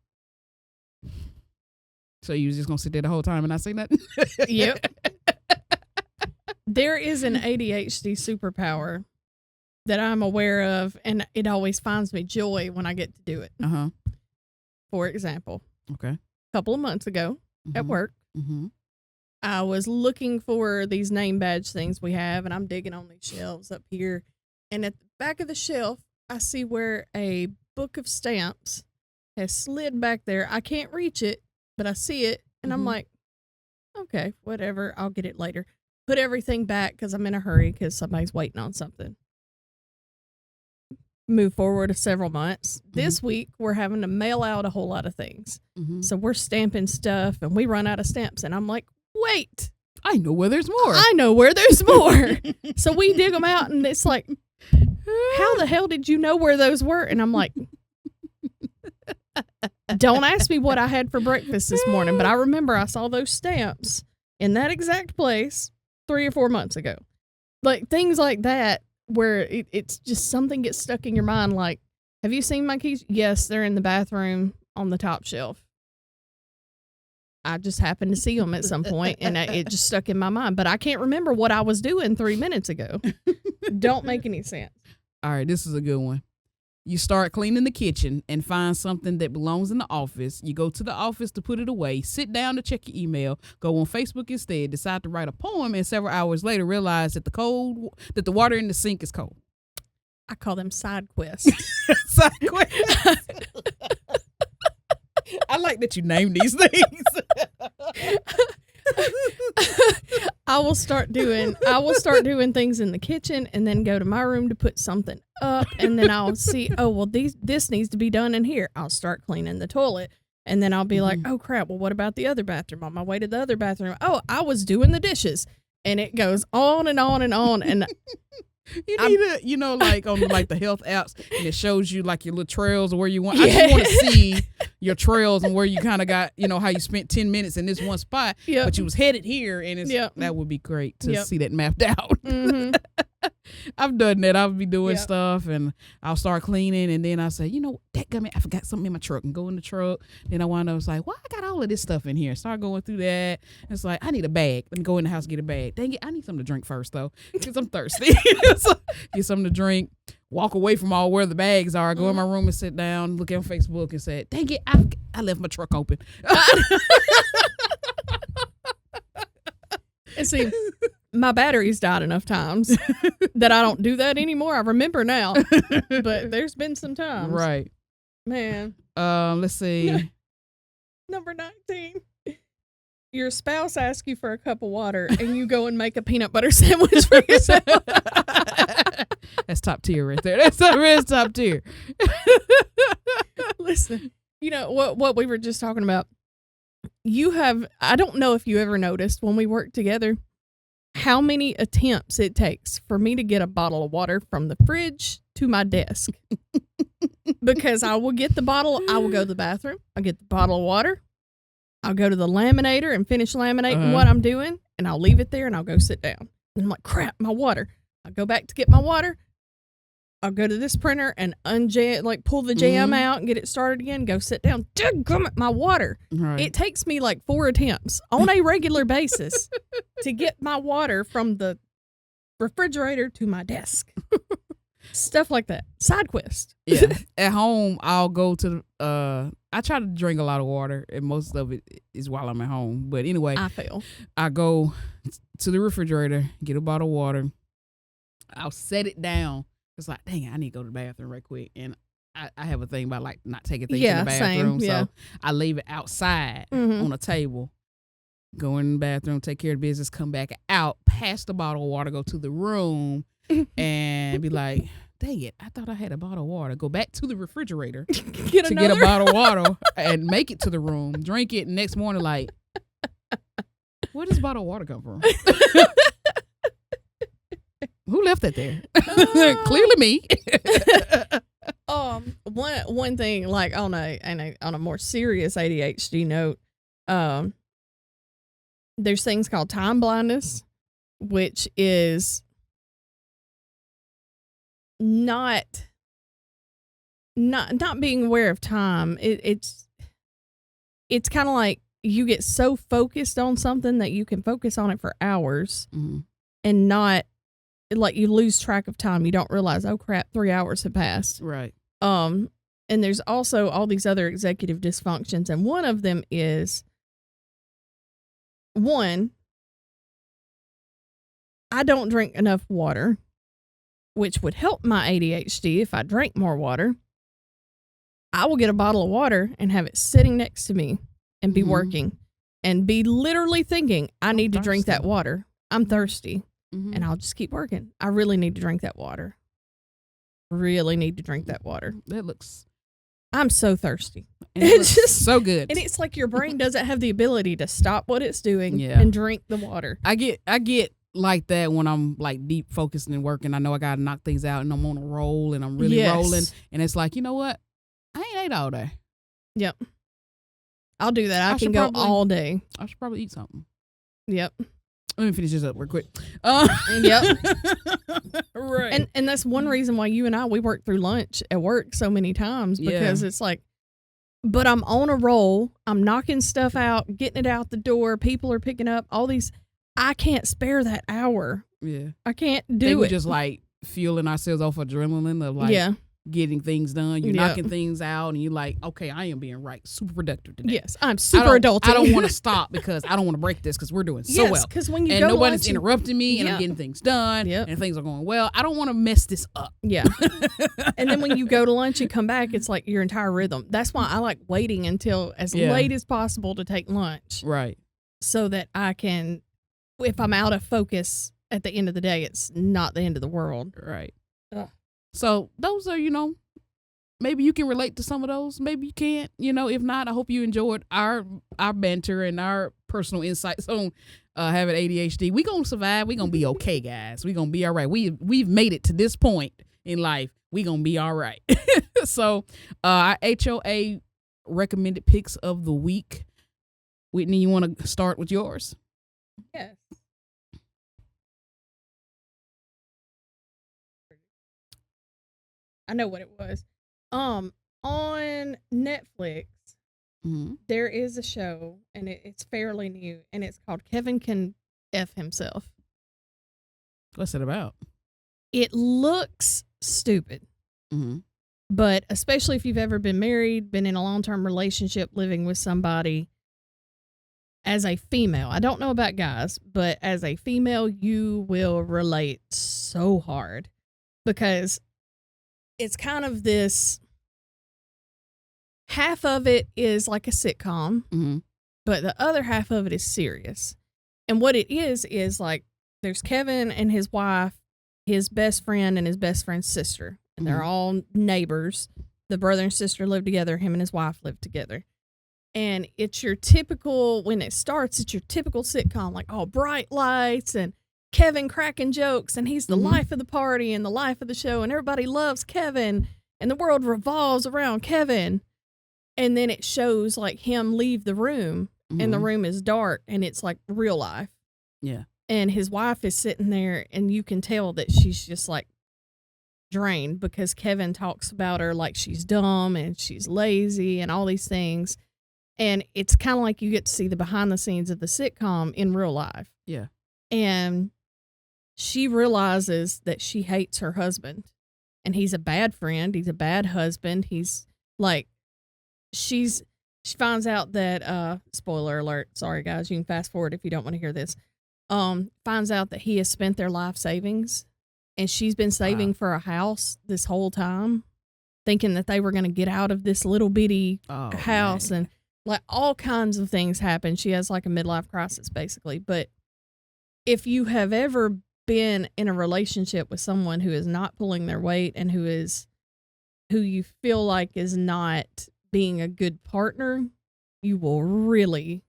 So you was just gonna sit there the whole time and not say nothing? Yep. There is an ADHD superpower that I'm aware of, and it always finds me joy when I get to do it. Uh-huh. For example, okay, a couple of months ago at work, I was looking for these name badge things we have, and I'm digging on these shelves up here, and at the back of the shelf, I see where a book of stamps has slid back there. I can't reach it, but I see it, and I'm like, okay, whatever, I'll get it later. Put everything back because I'm in a hurry because somebody's waiting on something. Move forward several months. This week, we're having to mail out a whole lot of things. So we're stamping stuff, and we run out of stamps, and I'm like, wait. I know where there's more. I know where there's more. So we dig them out, and it's like, how the hell did you know where those were? And I'm like, don't ask me what I had for breakfast this morning, but I remember I saw those stamps in that exact place 3 or 4 months ago. Like things like that where it's just something gets stuck in your mind. Like, have you seen my keys? Yes, they're in the bathroom on the top shelf. I just happened to see them at some point, and it just stuck in my mind. But I can't remember what I was doing 3 minutes ago. Don't make any sense. All right, this is a good one. You start cleaning the kitchen and find something that belongs in the office. You go to the office to put it away, sit down to check your email, go on Facebook instead, decide to write a poem, and several hours later realize that the water in the sink is cold. I call them side quests. Side quests. I like that you name these things. I will start doing things in the kitchen and then go to my room to put something up, and then I'll see, oh well, this needs to be done in here. I'll start cleaning the toilet, and then I'll be like, oh crap, well what about the other bathroom? On my way to the other bathroom, oh, I was doing the dishes, and it goes on and on and on. And you need to, like on like the health apps, and it shows you like your little trails or where you want. I just want to see your trails and where you kind of got, how you spent 10 minutes in this one spot, but you was headed here, and that would be great to see that mapped out. I've done that. I'll be doing stuff, and I'll start cleaning, and then I'll say, dadgummit, I forgot something in my truck, and go in the truck. Then I wind up, it's like, why I got all of this stuff in here? Start going through that. It's like, I need a bag. Let me go in the house and get a bag. Dang it, I need something to drink first, though, because I'm thirsty. So, get something to drink, walk away from all where the bags are, go in my room and sit down, look on Facebook and say, dang it, I left my truck open. And see, my battery's died enough times that I don't do that anymore. I remember now, but there's been some times. Right. Man. Let's see. Number 19. Your spouse asks you for a cup of water, and you go and make a peanut butter sandwich for yourself. That's top tier right there. That's top tier. Listen, You know what we were just talking about. I don't know if you ever noticed when we work together how many attempts it takes for me to get a bottle of water from the fridge to my desk. Because I will get the bottle, I will go to the bathroom, I'll get the bottle of water, I'll go to the laminator and finish laminating what I'm doing, and I'll leave it there and I'll go sit down. And I'm like, crap, my water. I'll go back to get my water. I'll go to this printer and pull the jam out and get it started again, go sit down. Dadgummit, my water. Right. It takes me like 4 attempts on a regular basis to get my water from the refrigerator to my desk. Stuff like that. Side quest. Yeah. At home, I'll go to I try to drink a lot of water, and most of it is while I'm at home. But anyway, I go to the refrigerator, get a bottle of water. I'll set it down. It's like, dang, I need to go to the bathroom right quick. And I have a thing about like not taking things in the bathroom. Same, so I leave it outside on a table, go in the bathroom, take care of business, come back out, pass the bottle of water, go to the room and be like, dang it, I thought I had a bottle of water. Go back to the refrigerator get a bottle of water and make it to the room, drink it, and next morning like, where does this bottle of water come from? Who left that there? Clearly me. One thing, like on a more serious ADHD note, there's things called time blindness, which is not being aware of time. It's kind of like you get so focused on something that you can focus on it for hours and not. Like you lose track of time. You don't realize, oh crap, 3 hours have passed. Right. And there's also all these other executive dysfunctions. And one of them is, I don't drink enough water, which would help my ADHD if I drank more water. I will get a bottle of water and have it sitting next to me and be working and be literally thinking, I need to drink that water. I'm thirsty. And I'll just keep working. I really need to drink that water. That looks. I'm so thirsty. It's just so good. And it's like your brain doesn't have the ability to stop what it's doing and drink the water. I get like that when I'm like deep focused and working. I know I gotta knock things out and I'm on a roll and I'm really rolling. And it's like, you know what? I ain't ate all day. Yep. I'll do that. I can go all day. I should probably eat something. Yep. Let me finish this up real quick. Yep. Right. And that's one reason why you and we work through lunch at work so many times, because it's like, but I'm on a roll. I'm knocking stuff out, getting it out the door. People are picking up all these. I can't spare that hour. Yeah. I can't do it. We're just like fueling ourselves off adrenaline of like getting things done. You're knocking things out and you're like, okay, I am being super productive today. Yes, I'm super adulting. I don't want to stop because I don't want to break this because we're doing so well. Because when you and go nobody's interrupting me and I'm getting things done and things are going well. I don't want to mess this up. Yeah. And then when you go to lunch and come back, it's like your entire rhythm. That's why I like waiting until as late as possible to take lunch. Right. So that I can, if I'm out of focus at the end of the day, it's not the end of the world. Right. Ugh. So those are, maybe you can relate to some of those. Maybe you can't. If not, I hope you enjoyed our banter and our personal insights on having ADHD. We gonna survive. We gonna be okay, guys. We gonna be all right. We've made it to this point in life. We gonna be all right. So, our HOA recommended picks of the week. Whitney, you want to start with yours? Yes. I know what it was. On Netflix, there is a show, and it's fairly new, and it's called Kevin Can F Himself. What's it about? It looks stupid, but especially if you've ever been married, been in a long-term relationship, living with somebody, as a female, I don't know about guys, but as a female, you will relate so hard because it's kind of this, half of it is like a sitcom, but the other half of it is serious. And what it is like, there's Kevin and his wife, his best friend and his best friend's sister, and they're all neighbors, The brother and sister live together. Him and his wife live together. And it's your typical, when it starts, it's your typical sitcom, like all bright lights and Kevin cracking jokes, and he's the life of the party and the life of the show, and everybody loves Kevin, and the world revolves around Kevin. And then it shows like him leave the room, and the room is dark, and it's like real life. Yeah. And his wife is sitting there, and you can tell that she's just like drained because Kevin talks about her like she's dumb and she's lazy and all these things. And it's kind of like you get to see the behind the scenes of the sitcom in real life. Yeah. And she realizes that she hates her husband, and he's a bad friend. He's a bad husband. He's like, she finds out that, spoiler alert. Sorry guys, you can fast forward if you don't want to hear this. Finds out that he has spent their life savings, and she's been saving for a house this whole time, thinking that they were going to get out of this little bitty house, and like all kinds of things happen. She has like a midlife crisis basically. But if you have ever been in a relationship with someone who is not pulling their weight and who you feel like is not being a good partner, you will really,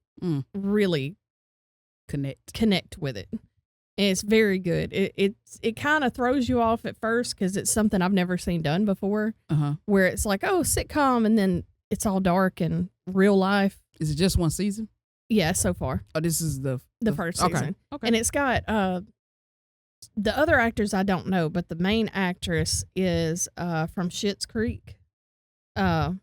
really connect with it. And it's very good. It kind of throws you off at first because it's something I've never seen done before, where it's like, oh, sitcom, and then it's all dark and real life. Is it just one season? Yeah, so far. Oh, this is the first season. Okay. And it's got the other actors I don't know, but the main actress is from Schitt's Creek. Oh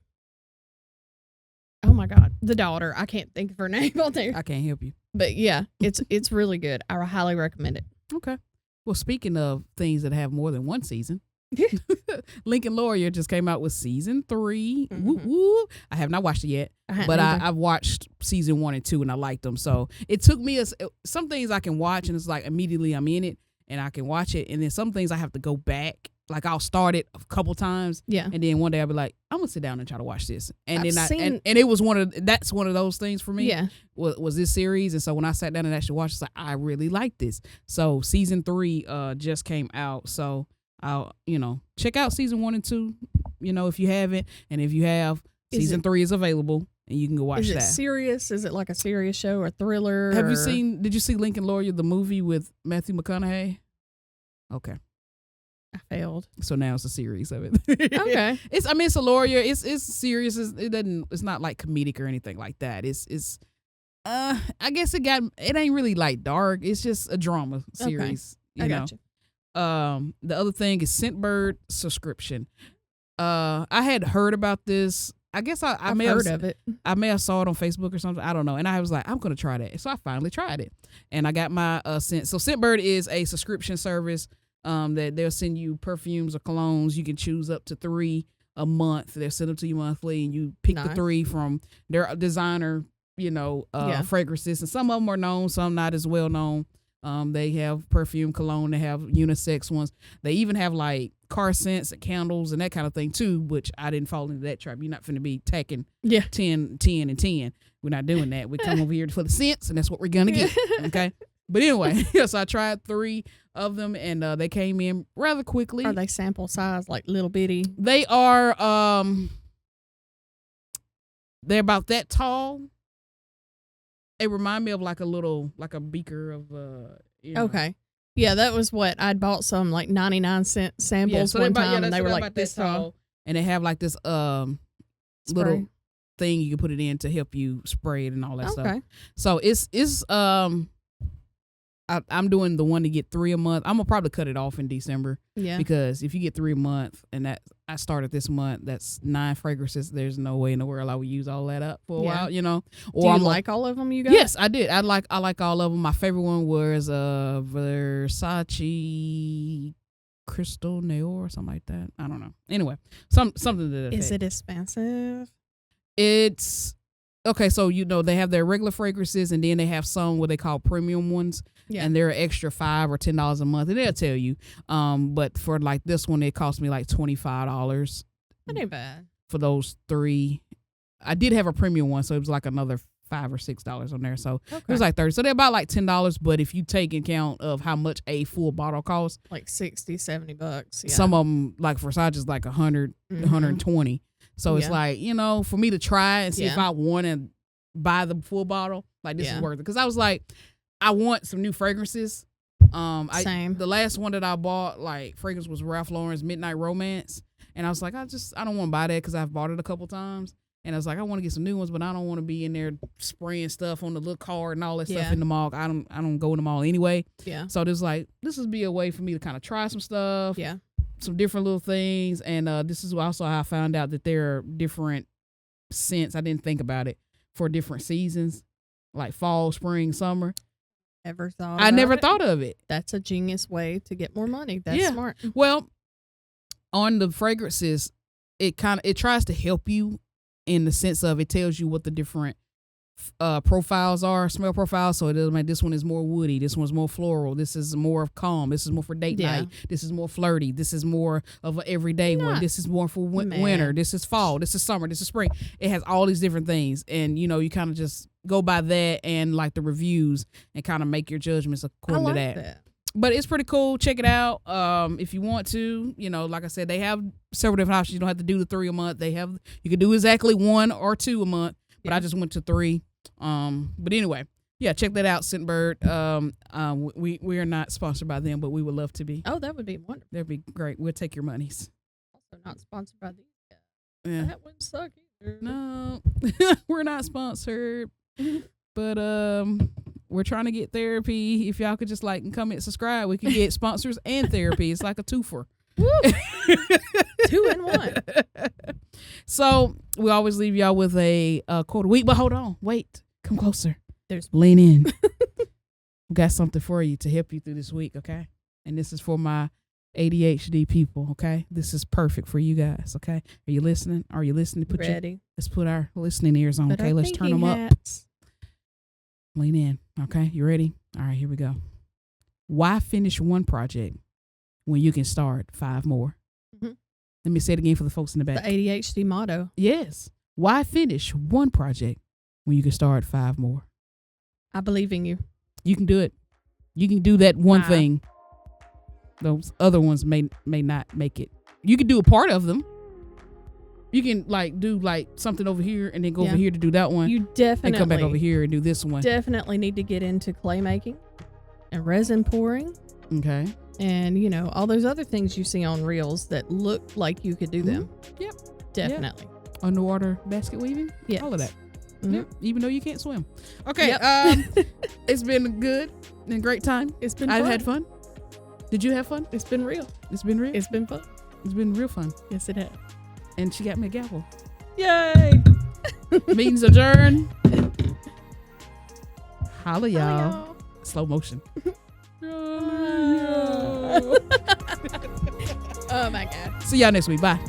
my God, the daughter. I can't think of her name on there. I can't help you. But yeah, it's really good. I highly recommend it. Okay. Well, speaking of things that have more than one season, Lincoln Lawyer just came out with season 3. Woo woo. I have not watched it yet, but I've watched season 1 and 2, and I liked them. So it took me some things I can watch, and it's like immediately I'm in it, and I can watch it, and then some things I have to go back. Like I'll start it a couple times, and then one day I'll be like, I'm gonna sit down and try to watch this, and and it was that's one of those things for me. Yeah, was this series, and so when I sat down and actually watched, it's like I really like this. So season 3 just came out, so I'll check out season 1 and 2, if you haven't, and if you have, season 3 is available, and you can go watch that. Is it serious? Is it like a serious show or thriller? Did you see Lincoln Lawyer, the movie with Matthew McConaughey? Okay. I failed. So now it's a series of it. Okay. It's a lawyer. It's serious. It's not like comedic or anything like that. I guess it ain't really like dark. It's just a drama series. Okay. I got you. The other thing is Scentbird subscription. I had heard about this. I guess I may have heard of it. I may have saw it on Facebook or something. I don't know. And I was like, I'm gonna try that. So I finally tried it, and I got my Scent. So Scentbird is a subscription service. That they'll send you perfumes or colognes. You can choose up to 3 a month. They'll send them to you monthly, and you pick the 3 from their designer, fragrances. And some of them are known, some not as well known. They have perfume, cologne. They have unisex ones. They even have like car scents and candles and that kind of thing too, which I didn't fall into that trap. You're not finna be tacking 10, 10, and 10. We're not doing that. We come over here for the scents, and that's what we're gonna get. Okay. But anyway, so I tried 3 of them, and they came in rather quickly. Are they sample size, like little bitty? They are. They're about that tall. They remind me of like a beaker of. Okay. Yeah, that was what I'd bought some like 99-cent samples one time, and they were like this tall. And they have like this little thing you can put it in to help you spray it and all that stuff. So it's I'm doing the one to get 3 a month. I'm gonna probably cut it off in December. Yeah. Because if you get 3 a month, and that I started this month, that's 9 fragrances. There's no way in the world I would use all that up for a while, Or do you like all of them you got? Yes, I did. I like all of them. My favorite one was Versace Crystal Nail or something like that. I don't know. Anyway, something to that effect. Is it expensive? It's okay. So they have their regular fragrances, and then they have some what they call premium ones. Yeah. And they're extra $5 or $10 a month, and they'll tell you. But for like this one, it cost me like $25. That ain't bad. For those 3. I did have a premium one, so it was like another $5 $5 or $6 on there. So Okay. it was like 30. So they're about like $10. But if you take in count of how much a full bottle costs, like $60-$70. Yeah. some of them like Versace is like 100, Mhm. 120. So it's Yeah. like, for me to try and see if Yeah. I want to buy the full bottle, like this is Yeah. worth it. Because I was like, I want some new fragrances. Same. The last one that I bought, like fragrance, was Ralph Lauren's Midnight Romance. And I was like, I don't want to buy that because I've bought it a couple times. And I was like, I want to get some new ones, but I don't want to be in there spraying stuff on the little card and all that stuff Yeah. in the mall. I don't go in the mall anyway. Yeah. So this would be a way for me to kind of try some stuff, Yeah. some different little things. And this is also how I found out that there are different scents. I didn't think about it for different seasons, like fall, spring, summer. Never thought. I never about it. thought of it. That's a genius way to get more money. That's Yeah. smart. Well, on the fragrances, it tries to help you in the sense of it tells you what the different profiles are, smell profiles. So it doesn't matter. This one is more woody. This one's more floral. This is more of calm. This is more for date Yeah. night. This is more flirty. This is more of an everyday one. Not- This is more for Man. winter. This is fall. This is summer. This is spring. It has all these different things, and you kind of just go by that and like the reviews and kind of make your judgments I according like to that. that. But it's pretty cool. Check it out. If you want to, like I said, they have several different options. You don't have to do the 3 a month. You can do exactly 1 or 2 a month, but Yeah. I just went to 3. But anyway, yeah, check that out, Scentbird. We are not sponsored by them, but we would love to be. Oh, that would be wonderful. That'd be great. We'll take your monies. Also not sponsored by these guys. Yeah. That wouldn't suck either. No, we're not sponsored, but we're trying to get therapy. If y'all could just like comment, subscribe, we can get sponsors and therapy. It's like a twofer. Woo! 2 in 1. So we always leave y'all with a quote a week. But hold on, wait, come closer. There's Lean in. We got something for you to help you through this week, okay? And this is for my ADHD people, okay? This is perfect for you guys, okay? Are you listening? Are you listening? ready. Let's put our listening ears on, Put okay? our Let's turn thinking them up. hats. Lean in, okay? You ready? All right, here we go. Why finish one project when you can start 5 more? Mhm. Let me say it again for the folks in the The back. ADHD motto. Yes. Why finish one project when you can start 5 more? I believe in you. You can do it. You can do that one Wow. thing. Those other ones may not make it. You can do a part of them. You can like do like something over here and then go over Yeah. here to do that one. You And definitely come back over here and do this one. Definitely need to get into clay making and resin pouring Okay. and all those other things you see on reels that look like you could do them. Yep. Definitely. Underwater basket weaving. Yes. All of that. Mhm. Yep. Even though you can't swim. Okay. Yep. It's been good and great time. It's been I've fun. had fun. Did you have fun? It's been real. It's been real. It's been fun. It's been real fun. Yes, it has. And she got me a gavel. Yay. Meetings adjourned. Holla, y'all. Y'all. Slow motion. Oh my God. See y'all next week. Bye.